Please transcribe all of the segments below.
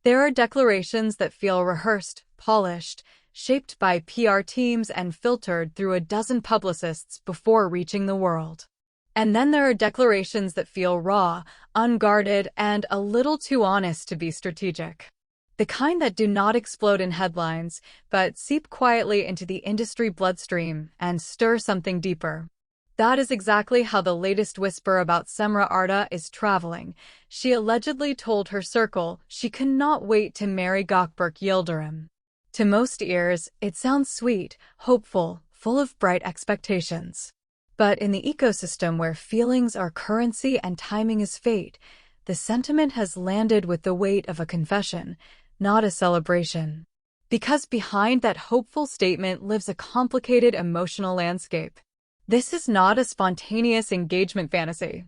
There are declarations that feel rehearsed, polished, shaped by PR teams and filtered through a dozen publicists before reaching the world. And then there are declarations that feel raw, unguarded, and a little too honest to be strategic. The kind that do not explode in headlines, but seep quietly into the industry bloodstream and stir something deeper. That is exactly how the latest whisper about Cemre Arda is traveling. She allegedly told her circle she cannot wait to marry Gökberk Yıldırım. To most ears, it sounds sweet, hopeful, full of bright expectations. But in the ecosystem where feelings are currency and timing is fate, the sentiment has landed with the weight of a confession, not a celebration. Because behind that hopeful statement lives a complicated emotional landscape. This is not a spontaneous engagement fantasy.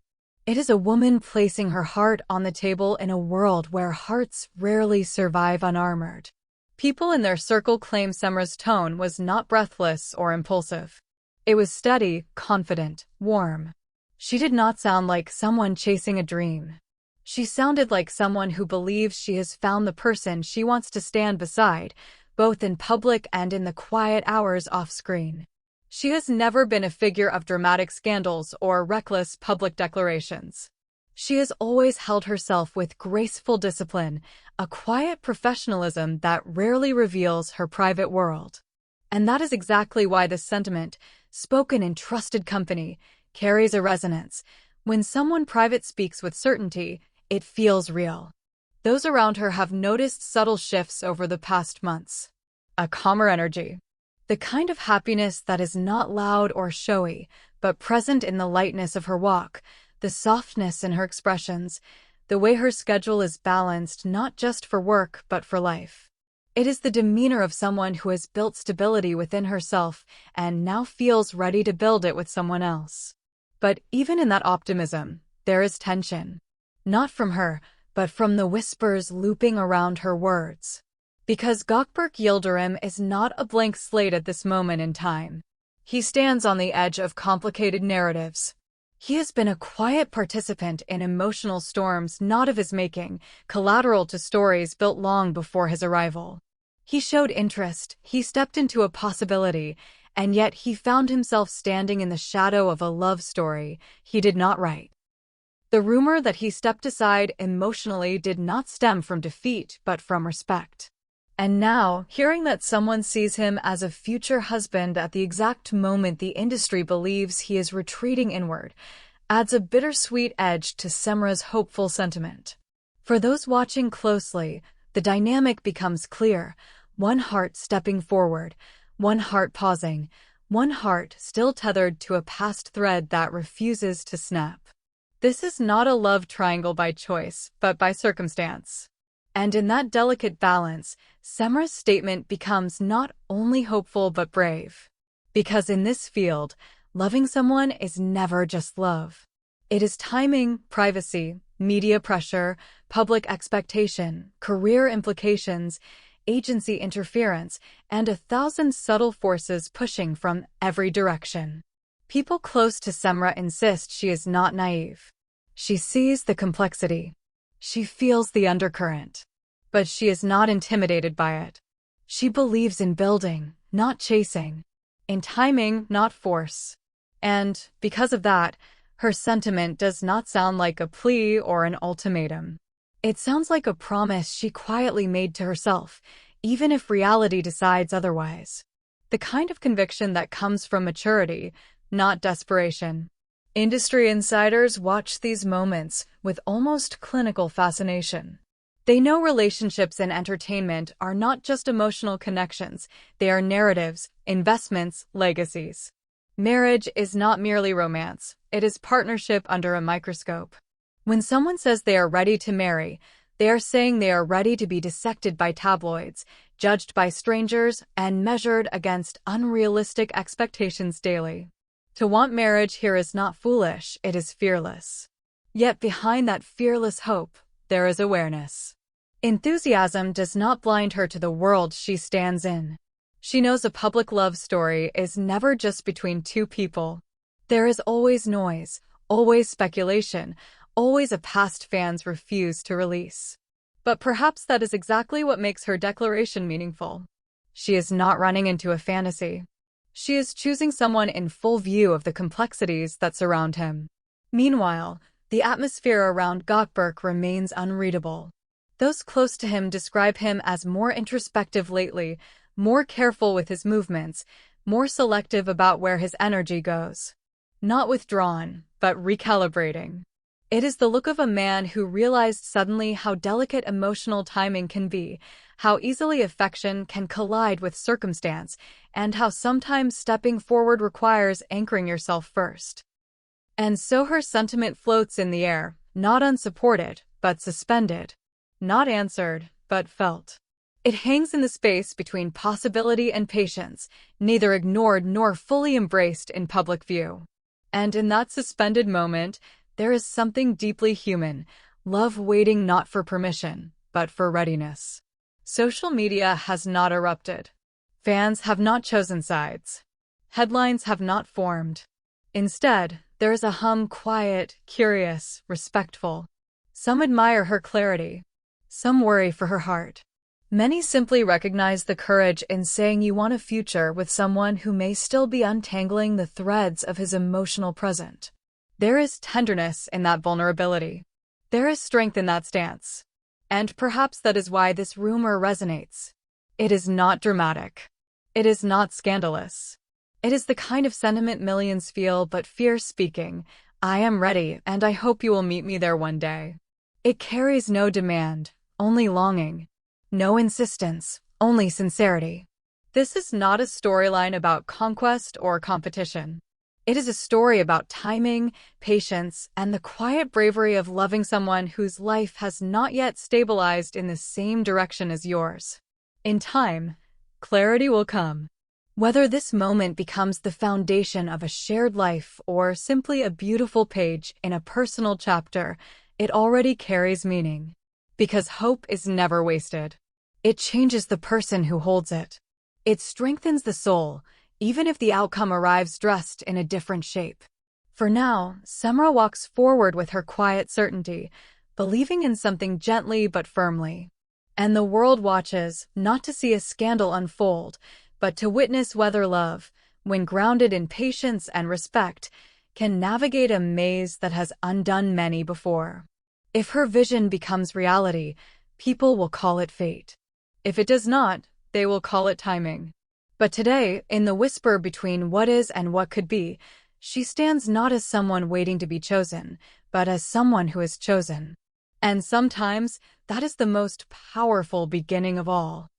It is a woman placing her heart on the table in a world where hearts rarely survive unarmored. People in their circle claim Cemre's tone was not breathless or impulsive. It was steady, confident, warm. She did not sound like someone chasing a dream. She sounded like someone who believes she has found the person she wants to stand beside, both in public and in the quiet hours off-screen. She has never been a figure of dramatic scandals or reckless public declarations. She has always held herself with graceful discipline, a quiet professionalism that rarely reveals her private world. And that is exactly why this sentiment, spoken in trusted company, carries a resonance. When someone private speaks with certainty, it feels real. Those around her have noticed subtle shifts over the past months. A calmer energy. The kind of happiness that is not loud or showy, but present in the lightness of her walk, the softness in her expressions, the way her schedule is balanced not just for work but for life. It is the demeanor of someone who has built stability within herself and now feels ready to build it with someone else. But even in that optimism, there is tension. Not from her, but from the whispers looping around her words. Because Gökberk Yıldırım is not a blank slate at this moment in time. He stands on the edge of complicated narratives. He has been a quiet participant in emotional storms not of his making, collateral to stories built long before his arrival. He showed interest, he stepped into a possibility, and yet he found himself standing in the shadow of a love story he did not write. The rumor that he stepped aside emotionally did not stem from defeat but from respect. And now, hearing that someone sees him as a future husband at the exact moment the industry believes he is retreating inward, adds a bittersweet edge to Cemre's hopeful sentiment. For those watching closely, the dynamic becomes clear. One heart stepping forward, one heart pausing, one heart still tethered to a past thread that refuses to snap. This is not a love triangle by choice, but by circumstance. And in that delicate balance, Cemre's statement becomes not only hopeful but brave. Because in this field, loving someone is never just love. It is timing, privacy, media pressure, public expectation, career implications, agency interference, and 1,000 subtle forces pushing from every direction. People close to Cemre insist she is not naive. She sees the complexity. She feels the undercurrent. But she is not intimidated by it. She believes in building, not chasing. In timing, not force. And, because of that, her sentiment does not sound like a plea or an ultimatum. It sounds like a promise she quietly made to herself, even if reality decides otherwise. The kind of conviction that comes from maturity, not desperation. Industry insiders watch these moments with almost clinical fascination. They know relationships and entertainment are not just emotional connections, they are narratives, investments, legacies. Marriage is not merely romance, it is partnership under a microscope. When someone says they are ready to marry, they are saying they are ready to be dissected by tabloids, judged by strangers, and measured against unrealistic expectations daily. To want marriage here is not foolish, it is fearless. Yet behind that fearless hope, there is awareness. Enthusiasm does not blind her to the world she stands in. She knows a public love story is never just between two people. There is always noise, always speculation, always a past fans refuse to release. But perhaps that is exactly what makes her declaration meaningful. She is not running into a fantasy. She is choosing someone in full view of the complexities that surround him. Meanwhile, the atmosphere around Gökberk remains unreadable. Those close to him describe him as more introspective lately, more careful with his movements, more selective about where his energy goes. Not withdrawn, but recalibrating. It is the look of a man who realized suddenly how delicate emotional timing can be, how easily affection can collide with circumstance, and how sometimes stepping forward requires anchoring yourself first. And so her sentiment floats in the air, not unsupported, but suspended. Not answered, but felt. It hangs in the space between possibility and patience, neither ignored nor fully embraced in public view. And in that suspended moment, there is something deeply human, love waiting not for permission, but for readiness. Social media has not erupted. Fans have not chosen sides. Headlines have not formed. Instead, there is a hum, quiet, curious, respectful. Some admire her clarity. Some worry for her heart. Many simply recognize the courage in saying you want a future with someone who may still be untangling the threads of his emotional present. There is tenderness in that vulnerability. There is strength in that stance. And perhaps that is why this rumor resonates. It is not dramatic. It is not scandalous. It is the kind of sentiment millions feel but fear speaking. I am ready, and I hope you will meet me there one day. It carries no demand, only longing. No insistence, only sincerity. This is not a storyline about conquest or competition. It is a story about timing, patience, and the quiet bravery of loving someone whose life has not yet stabilized in the same direction as yours. In time, clarity will come. Whether this moment becomes the foundation of a shared life or simply a beautiful page in a personal chapter, it already carries meaning. Because hope is never wasted. It changes the person who holds it. It strengthens the soul, even if the outcome arrives dressed in a different shape. For now, Seamra walks forward with her quiet certainty, believing in something gently but firmly. And the world watches, not to see a scandal unfold, but to witness whether love, when grounded in patience and respect, can navigate a maze that has undone many before. If her vision becomes reality, people will call it fate. If it does not, they will call it timing. But today, in the whisper between what is and what could be, she stands not as someone waiting to be chosen, but as someone who is chosen. And sometimes, that is the most powerful beginning of all.